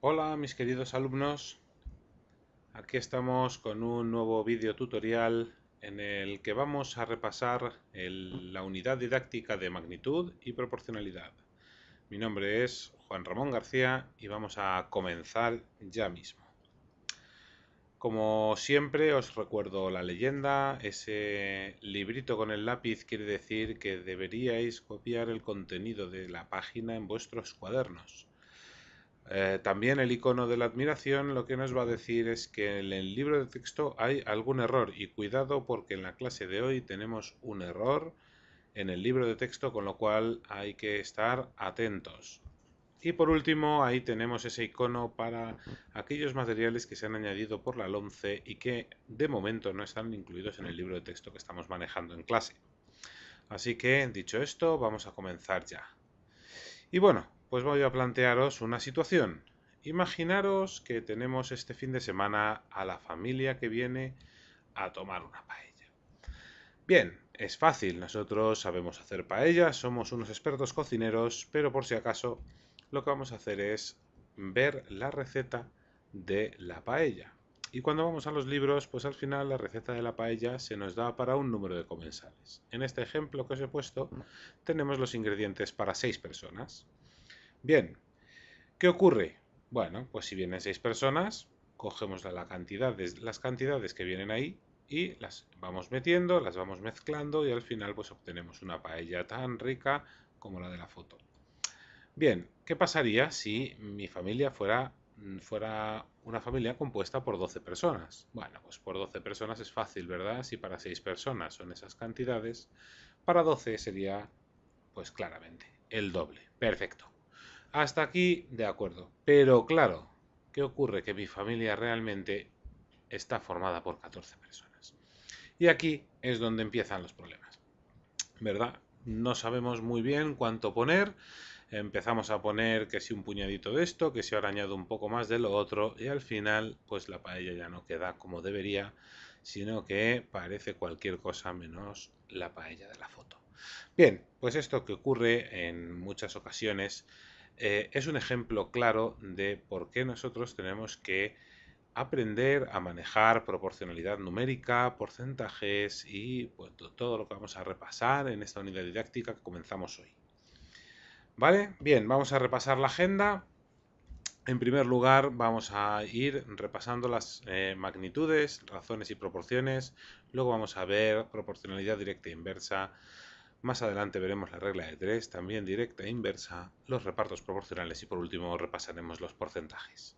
Hola mis queridos alumnos, aquí estamos con un nuevo vídeo tutorial en el que vamos a repasar la unidad didáctica de magnitud y proporcionalidad. Mi nombre es Juan Ramón García y vamos a comenzar ya mismo. Como siempre os recuerdo la leyenda, ese librito con el lápiz quiere decir que deberíais copiar el contenido de la página en vuestros cuadernos. También el icono de la admiración lo que nos va a decir es que en el libro de texto hay algún error y cuidado porque en la clase de hoy tenemos un error en el libro de texto, con lo cual hay que estar atentos. Y por último, ahí tenemos ese icono para aquellos materiales que se han añadido por la LOMCE y que de momento no están incluidos en el libro de texto que estamos manejando en clase. Así que, dicho esto, vamos a comenzar ya. Y bueno, pues voy a plantearos una situación. Imaginaros que tenemos este fin de semana a la familia que viene a tomar una paella. Bien, es fácil, nosotros sabemos hacer paellas, somos unos expertos cocineros, pero por si acaso lo que vamos a hacer es ver la receta de la paella. Y cuando vamos a los libros, pues al final la receta de la paella se nos da para un número de comensales. En este ejemplo que os he puesto, tenemos los ingredientes para 6 personas. Bien, ¿qué ocurre? Bueno, pues si vienen 6 personas, cogemos las cantidades que vienen ahí y las vamos metiendo, las vamos mezclando y al final pues obtenemos una paella tan rica como la de la foto. Bien, ¿qué pasaría si mi familia fuera una familia compuesta por 12 personas? Bueno, pues por 12 personas es fácil, ¿verdad? Si para 6 personas son esas cantidades, para 12 sería pues claramente el doble. Perfecto. Hasta aquí, de acuerdo. Pero claro, ¿qué ocurre? Que mi familia realmente está formada por 14 personas. Y aquí es donde empiezan los problemas, ¿verdad? No sabemos muy bien cuánto poner. Empezamos a poner que si un puñadito de esto, que si ahora añado un poco más de lo otro, y al final, pues la paella ya no queda como debería, sino que parece cualquier cosa menos la paella de la foto. Bien, pues esto que ocurre en muchas ocasiones es un ejemplo claro de por qué nosotros tenemos que aprender a manejar proporcionalidad numérica, porcentajes y pues, todo lo que vamos a repasar en esta unidad didáctica que comenzamos hoy. ¿Vale? Bien, vamos a repasar la agenda. En primer lugar, vamos a ir repasando las magnitudes, razones y proporciones. Luego vamos a ver proporcionalidad directa e inversa. Más adelante veremos la regla de 3, también directa e inversa, los repartos proporcionales y por último repasaremos los porcentajes.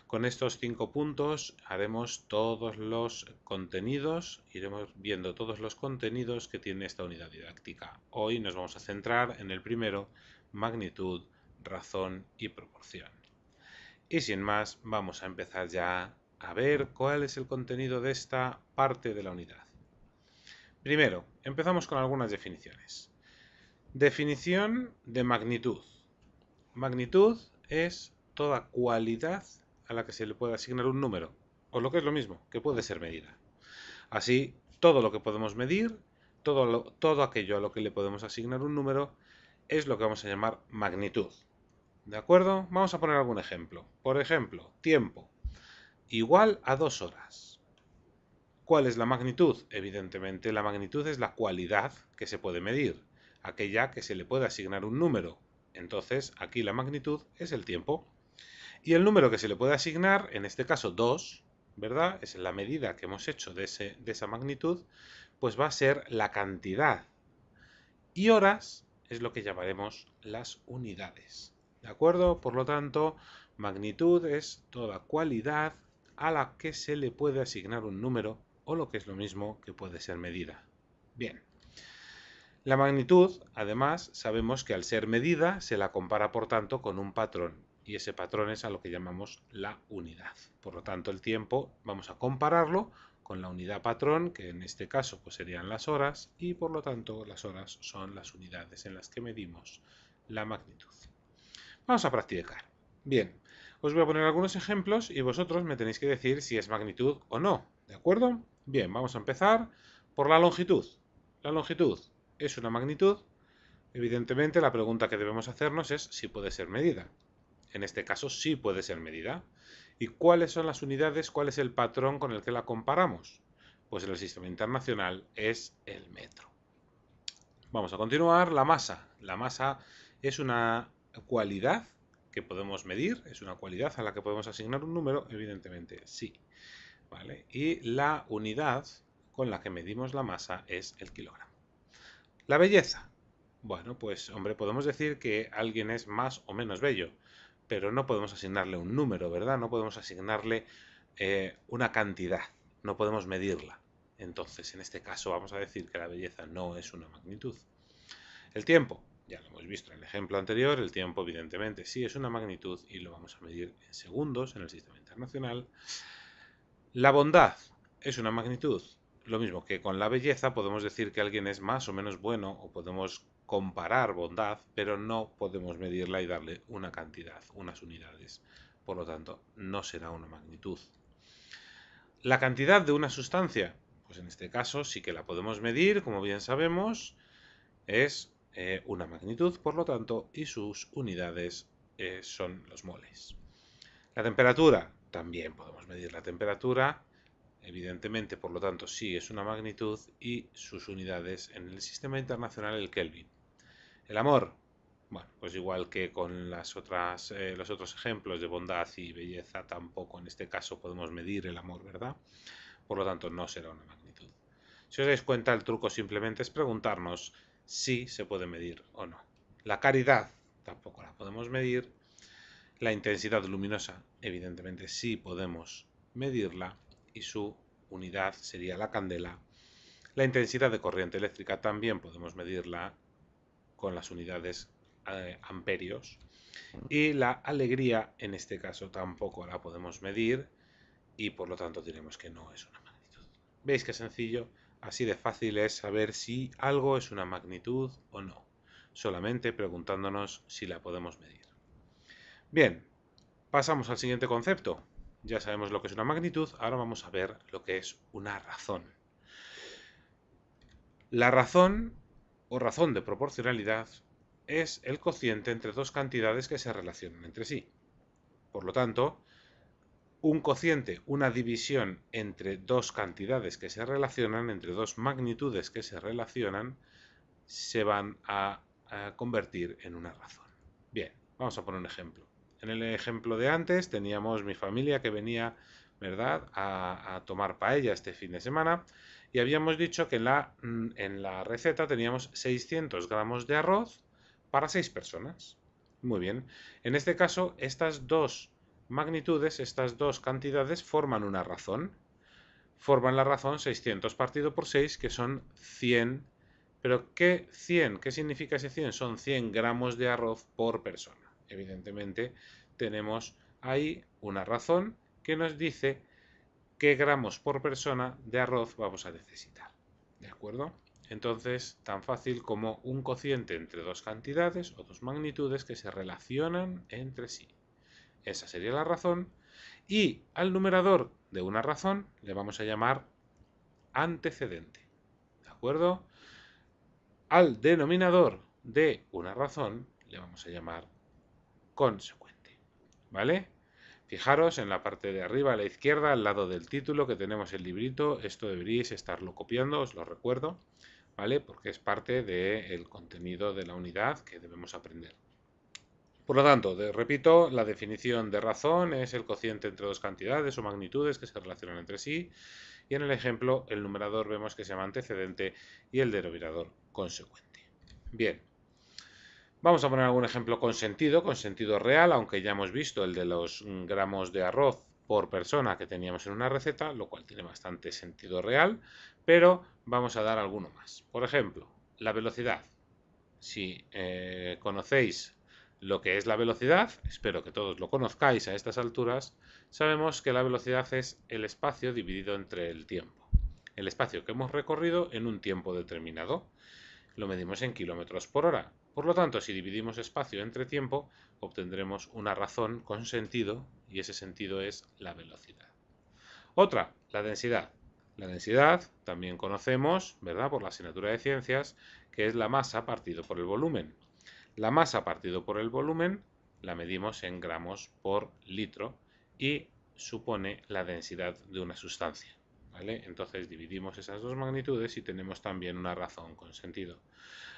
Con estos 5 puntos haremos todos los contenidos, iremos viendo todos los contenidos que tiene esta unidad didáctica. Hoy nos vamos a centrar en el primero, magnitud, razón y proporción. Y sin más, vamos a empezar ya a ver cuál es el contenido de esta parte de la unidad. Primero, empezamos con algunas definiciones. Definición de magnitud. Magnitud es toda cualidad a la que se le puede asignar un número, o lo que es lo mismo, que puede ser medida. Así, todo lo que podemos medir, todo aquello a lo que le podemos asignar un número, es lo que vamos a llamar magnitud. ¿De acuerdo? Vamos a poner algún ejemplo. Por ejemplo, tiempo igual a 2 horas. ¿Cuál es la magnitud? Evidentemente, la magnitud es la cualidad que se puede medir, aquella que se le puede asignar un número. Entonces, aquí la magnitud es el tiempo. Y el número que se le puede asignar, en este caso 2, ¿verdad? Es la medida que hemos hecho de esa magnitud, pues va a ser la cantidad. Y horas es lo que llamaremos las unidades. ¿De acuerdo? Por lo tanto, magnitud es toda cualidad a la que se le puede asignar un número o lo que es lo mismo que puede ser medida. Bien. La magnitud, además, sabemos que al ser medida se la compara por tanto con un patrón y ese patrón es a lo que llamamos la unidad. Por lo tanto, el tiempo vamos a compararlo con la unidad patrón, que en este caso pues serían las horas, y por lo tanto las horas son las unidades en las que medimos la magnitud. Vamos a practicar. Bien, os voy a poner algunos ejemplos y vosotros me tenéis que decir si es magnitud o no, ¿de acuerdo? Bien, vamos a empezar por la longitud. La longitud es una magnitud. Evidentemente la pregunta que debemos hacernos es si puede ser medida. En este caso sí puede ser medida. ¿Y cuáles son las unidades? ¿Cuál es el patrón con el que la comparamos? Pues en el sistema internacional es el metro. Vamos a continuar. La masa. La masa es una cualidad que podemos medir, es una cualidad a la que podemos asignar un número, evidentemente sí. ¿Vale? Y la unidad con la que medimos la masa es el kilogramo. La belleza. Bueno, pues hombre, podemos decir que alguien es más o menos bello, pero no podemos asignarle un número, ¿verdad? No podemos asignarle una cantidad, no podemos medirla. Entonces, en este caso vamos a decir que la belleza no es una magnitud. El tiempo, ya lo hemos visto en el ejemplo anterior, el tiempo evidentemente sí es una magnitud y lo vamos a medir en segundos en el sistema internacional. La bondad es una magnitud. Lo mismo que con la belleza podemos decir que alguien es más o menos bueno o podemos comparar bondad, pero no podemos medirla y darle una cantidad, unas unidades. Por lo tanto, no será una magnitud. La cantidad de una sustancia, pues en este caso sí que la podemos medir, como bien sabemos, es una magnitud, por lo tanto, y sus unidades son los moles. La temperatura, también podemos medir la temperatura, evidentemente, por lo tanto, sí es una magnitud y sus unidades en el sistema internacional el Kelvin. El amor, bueno, pues igual que con los otros ejemplos de bondad y belleza, tampoco en este caso podemos medir el amor, ¿verdad? Por lo tanto, no será una magnitud. Si os dais cuenta, el truco simplemente es preguntarnos si se puede medir o no. La caridad, tampoco la podemos medir. La intensidad luminosa, evidentemente sí podemos medirla y su unidad sería la candela. La intensidad de corriente eléctrica también podemos medirla con las unidades amperios. Y la alegría, en este caso, tampoco la podemos medir y por lo tanto diremos que no es una magnitud. ¿Veis qué sencillo? Así de fácil es saber si algo es una magnitud o no, solamente preguntándonos si la podemos medir. Bien, pasamos al siguiente concepto. Ya sabemos lo que es una magnitud, ahora vamos a ver lo que es una razón. La razón, o razón de proporcionalidad, es el cociente entre dos cantidades que se relacionan entre sí. Por lo tanto, un cociente, una división entre dos cantidades que se relacionan, entre dos magnitudes que se relacionan, se van a convertir en una razón. Bien, vamos a poner un ejemplo. En el ejemplo de antes teníamos mi familia que venía, ¿verdad?, a tomar paella este fin de semana y habíamos dicho que en la receta teníamos 600 gramos de arroz para 6 personas. Muy bien. En este caso, estas dos magnitudes, estas dos cantidades forman una razón. Forman la razón 600 partido por 6, que son 100. ¿Pero qué 100? ¿Qué significa ese 100? Son 100 gramos de arroz por persona. Evidentemente, tenemos ahí una razón que nos dice qué gramos por persona de arroz vamos a necesitar. ¿De acuerdo? Entonces, tan fácil como un cociente entre dos cantidades o dos magnitudes que se relacionan entre sí. Esa sería la razón. Y al numerador de una razón le vamos a llamar antecedente. ¿De acuerdo? Al denominador de una razón le vamos a llamar consecuente. ¿Vale? Fijaros en la parte de arriba a la izquierda, al lado del título, que tenemos el librito. Esto deberíais estarlo copiando, os lo recuerdo, ¿vale? Porque es parte del contenido de la unidad que debemos aprender. Por lo tanto, repito, la definición de razón es el cociente entre dos cantidades o magnitudes que se relacionan entre sí. Y en el ejemplo, el numerador vemos que se llama antecedente y el denominador consecuente. Bien. Vamos a poner algún ejemplo con sentido real, aunque ya hemos visto el de los gramos de arroz por persona que teníamos en una receta, lo cual tiene bastante sentido real, pero vamos a dar alguno más. Por ejemplo, la velocidad. Si conocéis lo que es la velocidad, espero que todos lo conozcáis a estas alturas, sabemos que la velocidad es el espacio dividido entre el tiempo. El espacio que hemos recorrido en un tiempo determinado. Lo medimos en kilómetros por hora. Por lo tanto, si dividimos espacio entre tiempo, obtendremos una razón con sentido, y ese sentido es la velocidad. Otra, la densidad. La densidad también conocemos, ¿verdad?, por la asignatura de ciencias, que es la masa partido por el volumen. La masa partido por el volumen la medimos en gramos por litro y supone la densidad de una sustancia, ¿vale? Entonces dividimos esas dos magnitudes y tenemos también una razón con sentido.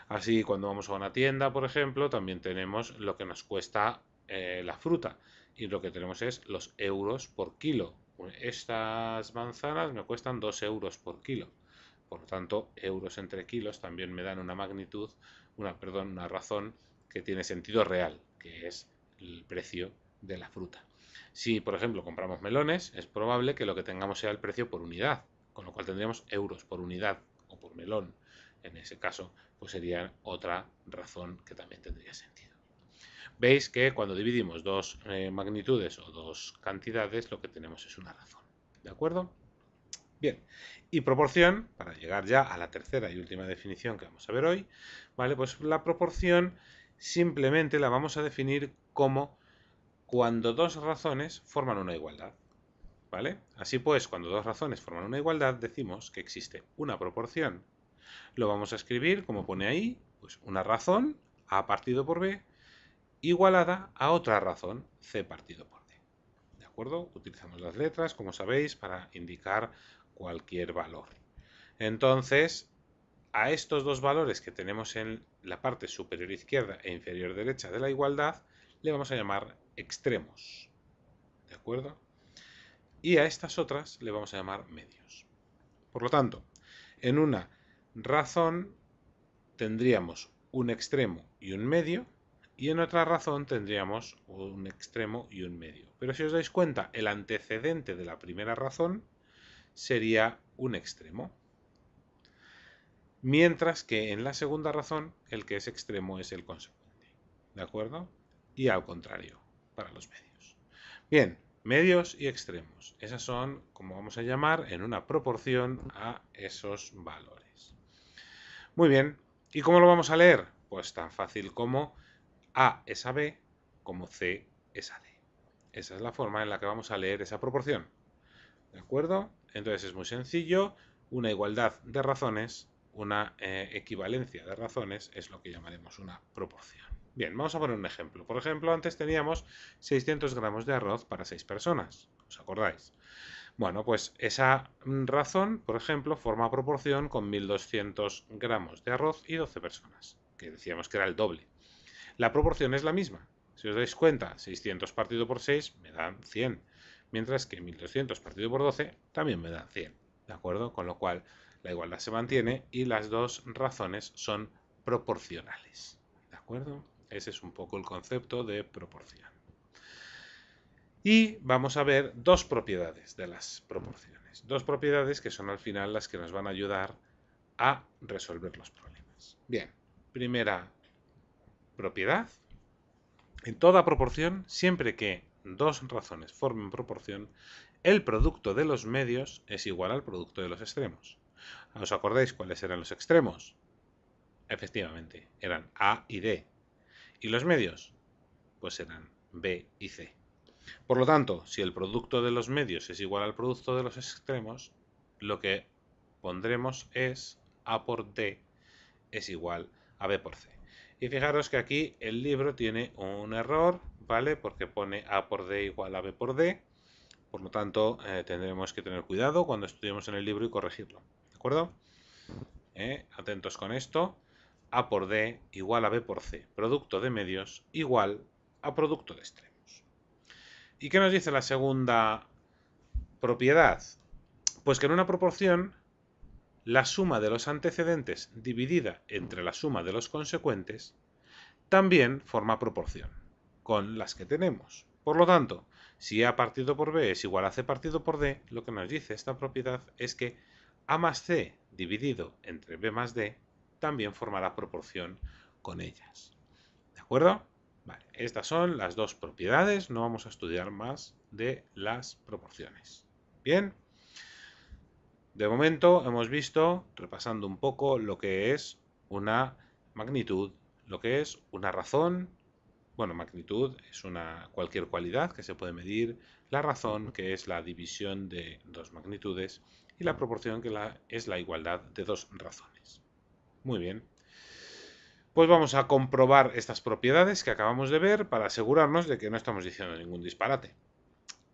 Así, cuando vamos a una tienda, por ejemplo, también tenemos lo que nos cuesta la fruta y lo que tenemos es los euros por kilo. Estas manzanas me cuestan 2 euros por kilo. Por lo tanto, euros entre kilos también me dan una magnitud, una razón que tiene sentido real, que es el precio de la fruta. Si, por ejemplo, compramos melones, es probable que lo que tengamos sea el precio por unidad, con lo cual tendríamos euros por unidad o por melón. En ese caso, pues sería otra razón que también tendría sentido. Veis que cuando dividimos dos magnitudes o dos cantidades, lo que tenemos es una razón. ¿De acuerdo? Bien, y proporción, para llegar ya a la tercera y última definición que vamos a ver hoy, ¿vale? Pues la proporción simplemente la vamos a definir como cuando dos razones forman una igualdad, ¿vale? Así pues, cuando dos razones forman una igualdad, decimos que existe una proporción. Lo vamos a escribir, como pone ahí, pues una razón, A partido por B, igualada a otra razón, C partido por D. ¿De acuerdo? Utilizamos las letras, como sabéis, para indicar cualquier valor. Entonces, a estos dos valores que tenemos en la parte superior izquierda e inferior derecha de la igualdad, le vamos a llamar extremos. ¿De acuerdo? Y a estas otras le vamos a llamar medios. Por lo tanto, en una razón tendríamos un extremo y un medio, y en otra razón tendríamos un extremo y un medio. Pero si os dais cuenta, el antecedente de la primera razón sería un extremo, mientras que en la segunda razón el que es extremo es el consecuente. ¿De acuerdo? Y al contrario, para los medios. Bien, medios y extremos. Esas son, como vamos a llamar, en una proporción a esos valores. Muy bien, ¿y cómo lo vamos a leer? Pues tan fácil como A es a B, como C es a D. Esa es la forma en la que vamos a leer esa proporción. ¿De acuerdo? Entonces es muy sencillo. Una igualdad de razones, una equivalencia de razones es lo que llamaremos una proporción. Bien, vamos a poner un ejemplo. Por ejemplo, antes teníamos 600 gramos de arroz para 6 personas. ¿Os acordáis? Bueno, pues esa razón, por ejemplo, forma proporción con 1200 gramos de arroz y 12 personas, que decíamos que era el doble. La proporción es la misma. Si os dais cuenta, 600 partido por 6 me dan 100, mientras que 1200 partido por 12 también me dan 100. ¿De acuerdo? Con lo cual la igualdad se mantiene y las dos razones son proporcionales. ¿De acuerdo? Ese es un poco el concepto de proporción. Y vamos a ver dos propiedades de las proporciones. Dos propiedades que son al final las que nos van a ayudar a resolver los problemas. Bien, primera propiedad. En toda proporción, siempre que dos razones formen proporción, el producto de los medios es igual al producto de los extremos. ¿Os acordáis cuáles eran los extremos? Efectivamente, eran A y D. ¿Y los medios? Pues eran B y C. Por lo tanto, si el producto de los medios es igual al producto de los extremos, lo que pondremos es A por D es igual a B por C. Y fijaros que aquí el libro tiene un error, ¿vale? Porque pone A por D igual a B por D. Por lo tanto, tendremos que tener cuidado cuando estudiemos en el libro y corregirlo. ¿De acuerdo? Atentos con esto. A por D igual a B por C. Producto de medios igual a producto de extremos. ¿Y qué nos dice la segunda propiedad? Pues que en una proporción la suma de los antecedentes dividida entre la suma de los consecuentes también forma proporción con las que tenemos. Por lo tanto, si A partido por B es igual a C partido por D, lo que nos dice esta propiedad es que A más C dividido entre B más D también formará proporción con ellas. ¿De acuerdo? Vale, estas son las dos propiedades, no vamos a estudiar más de las proporciones. Bien, de momento hemos visto, repasando un poco, lo que es una magnitud, lo que es una razón. Bueno, magnitud es cualquier cualidad que se puede medir, la razón, que es la división de dos magnitudes, y la proporción, que es la igualdad de dos razones. Muy bien. Pues vamos a comprobar estas propiedades que acabamos de ver para asegurarnos de que no estamos diciendo ningún disparate.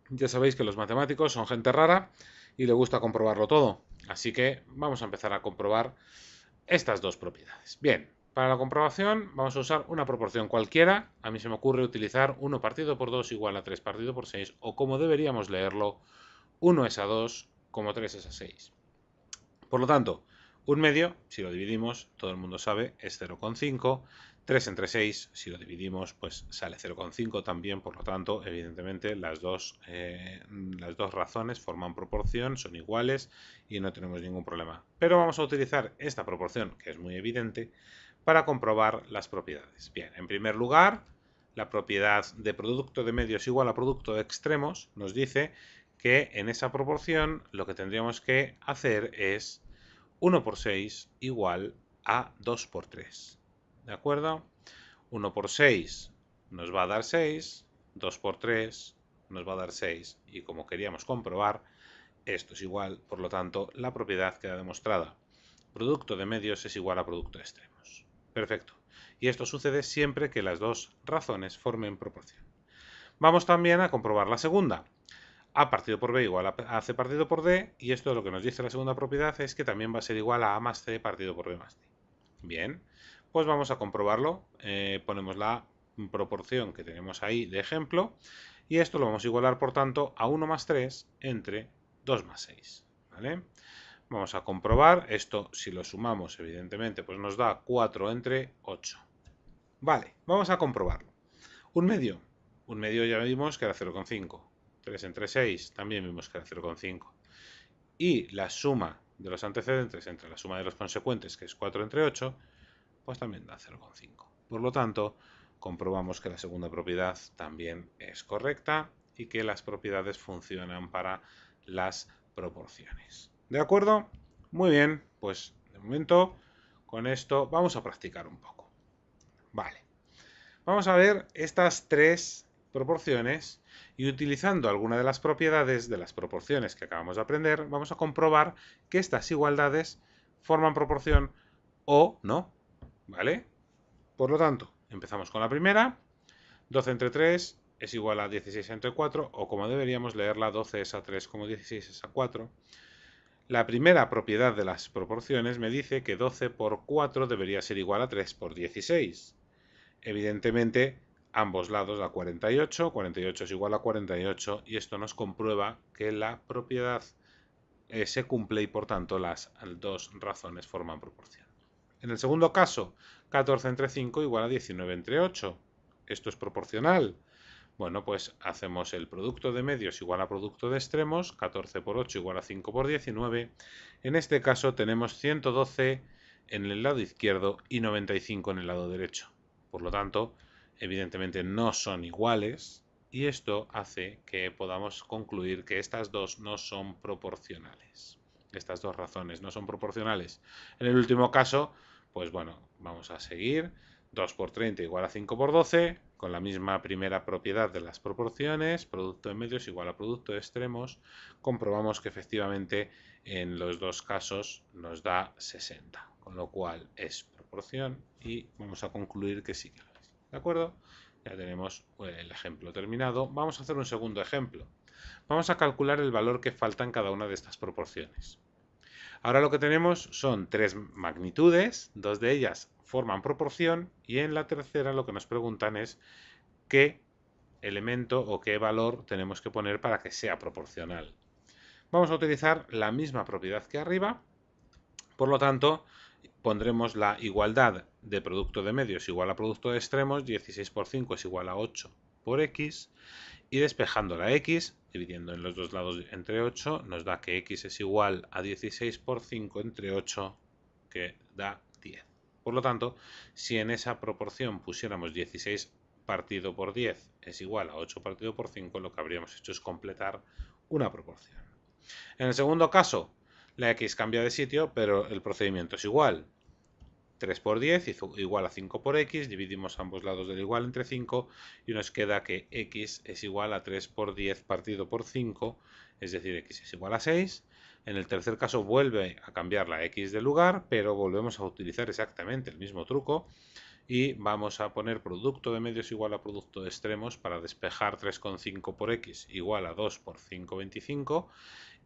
Ya sabéis que los matemáticos son gente rara y le gusta comprobarlo todo. Así que vamos a empezar a comprobar estas dos propiedades. Bien, para la comprobación vamos a usar una proporción cualquiera. A mí se me ocurre utilizar 1 partido por 2 igual a 3 partido por 6, o como deberíamos leerlo, 1 es a 2 como 3 es a 6. Por lo tanto, un medio, si lo dividimos, todo el mundo sabe, es 0,5. 3 entre 6, si lo dividimos, pues sale 0,5 también. Por lo tanto, evidentemente, las dos razones forman proporción, son iguales y no tenemos ningún problema. Pero vamos a utilizar esta proporción, que es muy evidente, para comprobar las propiedades. Bien, en primer lugar, la propiedad de producto de medios igual a producto de extremos nos dice que en esa proporción lo que tendríamos que hacer es 1 por 6 igual a 2 por 3. ¿De acuerdo? 1 por 6 nos va a dar 6, 2 por 3 nos va a dar 6, y como queríamos comprobar, esto es igual, por lo tanto, la propiedad queda demostrada. Producto de medios es igual a producto de extremos. Perfecto. Y esto sucede siempre que las dos razones formen proporción. Vamos también a comprobar la segunda. A partido por B igual a C partido por D, y esto lo que nos dice la segunda propiedad es que también va a ser igual a más C partido por B más D. Bien, pues vamos a comprobarlo. Ponemos la proporción que tenemos ahí de ejemplo, y esto lo vamos a igualar, por tanto, a 1 más 3 entre 2 más 6. ¿Vale? Vamos a comprobar, esto si lo sumamos, evidentemente, pues nos da 4 entre 8. Vale, vamos a comprobarlo. Un medio ya vimos que era 0,5. 3 entre 6 también vimos que era 0,5. Y la suma de los antecedentes entre la suma de los consecuentes, que es 4 entre 8, pues también da 0,5. Por lo tanto, comprobamos que la segunda propiedad también es correcta y que las propiedades funcionan para las proporciones. ¿De acuerdo? Muy bien, pues de momento con esto vamos a practicar un poco. Vale. Vamos a ver estas tres proporciones y, utilizando alguna de las propiedades de las proporciones que acabamos de aprender, vamos a comprobar que estas igualdades forman proporción o no. ¿Vale? Por lo tanto, empezamos con la primera. 12 entre 3 es igual a 16 entre 4, o como deberíamos leerla, 12 es a 3 como 16 es a 4. La primera propiedad de las proporciones me dice que 12 por 4 debería ser igual a 3 por 16. Evidentemente, ambos lados da 48, 48 es igual a 48, y esto nos comprueba que la propiedad se cumple y por tanto las dos razones forman proporción. En el segundo caso, 14 entre 5 igual a 19 entre 8. ¿Esto es proporcional? Bueno, pues hacemos el producto de medios igual a producto de extremos, 14 por 8 igual a 5 por 19. En este caso tenemos 112 en el lado izquierdo y 95 en el lado derecho. Por lo tanto, evidentemente no son iguales, y esto hace que podamos concluir que estas dos no son proporcionales. Estas dos razones no son proporcionales. En el último caso, pues bueno, vamos a seguir. 2 por 30 igual a 5 por 12, con la misma primera propiedad de las proporciones, producto de medios igual a producto de extremos. Comprobamos que efectivamente en los dos casos nos da 60, con lo cual es proporción, y vamos a concluir que sí que lo es. ¿De acuerdo? Ya tenemos el ejemplo terminado. Vamos a hacer un segundo ejemplo. Vamos a calcular el valor que falta en cada una de estas proporciones. Ahora lo que tenemos son tres magnitudes, dos de ellas forman proporción, y en la tercera lo que nos preguntan es qué elemento o qué valor tenemos que poner para que sea proporcional. Vamos a utilizar la misma propiedad que arriba, por lo tanto pondremos la igualdad de producto de medios igual a producto de extremos, 16 por 5 es igual a 8 por x, y despejando la x, dividiendo en los dos lados entre 8, nos da que x es igual a 16 por 5 entre 8, que da 10. Por lo tanto, si en esa proporción pusiéramos 16 partido por 10 es igual a 8 partido por 5, lo que habríamos hecho es completar una proporción. En el segundo caso, la x cambia de sitio, pero el procedimiento es igual. 3 por 10 igual a 5 por x, dividimos ambos lados del igual entre 5 y nos queda que x es igual a 3 por 10 partido por 5, es decir, x es igual a 6. En el tercer caso vuelve a cambiar la x de lugar, pero volvemos a utilizar exactamente el mismo truco y vamos a poner producto de medios igual a producto de extremos para despejar 3,5 por x igual a 2 por 5,25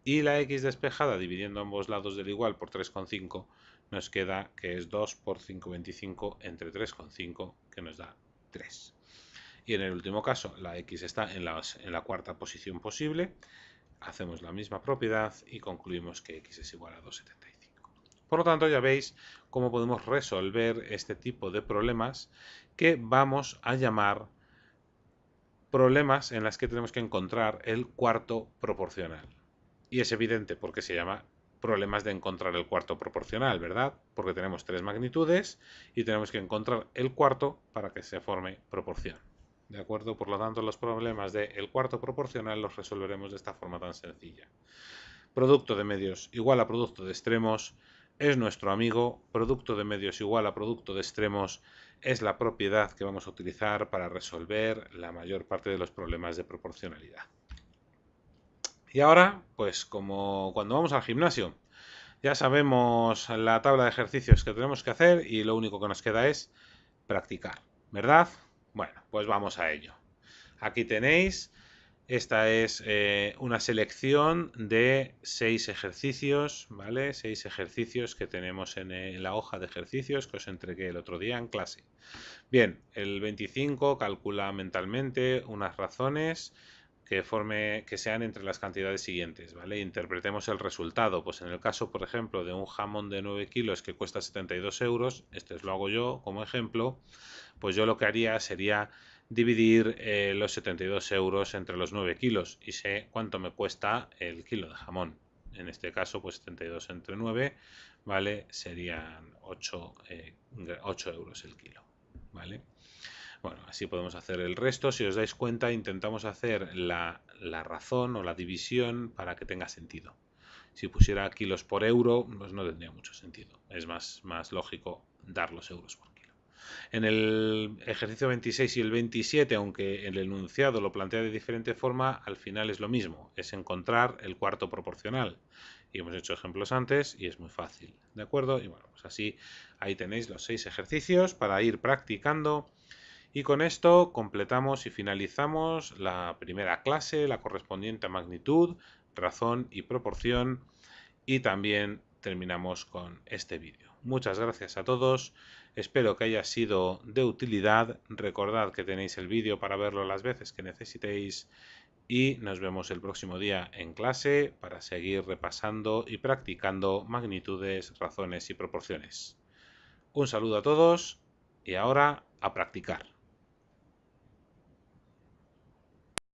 y la x despejada dividiendo ambos lados del igual por 3,5 nos queda que es 2 por 5,25 entre 3,5 que nos da 3. Y en el último caso la x está en la cuarta posición posible, hacemos la misma propiedad y concluimos que x es igual a 2,75. Por lo tanto, ya veis cómo podemos resolver este tipo de problemas que vamos a llamar problemas en los que tenemos que encontrar el cuarto proporcional. Y es evidente por qué se llama problemas de encontrar el cuarto proporcional, ¿verdad? Porque tenemos tres magnitudes y tenemos que encontrar el cuarto para que se forme proporción. ¿De acuerdo? Por lo tanto, los problemas del cuarto proporcional los resolveremos de esta forma tan sencilla. Producto de medios igual a producto de extremos es nuestro amigo. Producto de medios igual a producto de extremos es la propiedad que vamos a utilizar para resolver la mayor parte de los problemas de proporcionalidad. Y ahora, pues como cuando vamos al gimnasio, ya sabemos la tabla de ejercicios que tenemos que hacer y lo único que nos queda es practicar, ¿verdad? Bueno, pues vamos a ello. Aquí tenéis, esta es una selección de 6 ejercicios, ¿vale? 6 ejercicios que tenemos en la hoja de ejercicios que os entregué el otro día en clase. Bien, el 25 calcula mentalmente unas razones que sean entre las cantidades siguientes, ¿vale? Interpretemos el resultado. Pues en el caso, por ejemplo, de un jamón de 9 kilos que cuesta 72 euros, este lo hago yo como ejemplo, pues yo lo que haría sería dividir los 72 euros entre los 9 kilos y sé cuánto me cuesta el kilo de jamón. En este caso, pues 72 entre 9, ¿vale? Serían 8 euros el kilo, ¿vale? Bueno, así podemos hacer el resto. Si os dais cuenta, intentamos hacer la razón o la división para que tenga sentido. Si pusiera kilos por euro, pues no tendría mucho sentido. Es más lógico dar los euros por kilo. En el ejercicio 26 y el 27, aunque el enunciado lo plantea de diferente forma, al final es lo mismo. Es encontrar el cuarto proporcional. Y hemos hecho ejemplos antes y es muy fácil. ¿De acuerdo? Y bueno, pues así ahí tenéis los 6 ejercicios para ir practicando. Y con esto completamos y finalizamos la primera clase, la correspondiente a magnitud, razón y proporción, y también terminamos con este vídeo. Muchas gracias a todos, espero que haya sido de utilidad. Recordad que tenéis el vídeo para verlo las veces que necesitéis y nos vemos el próximo día en clase para seguir repasando y practicando magnitudes, razones y proporciones. Un saludo a todos y ahora a practicar.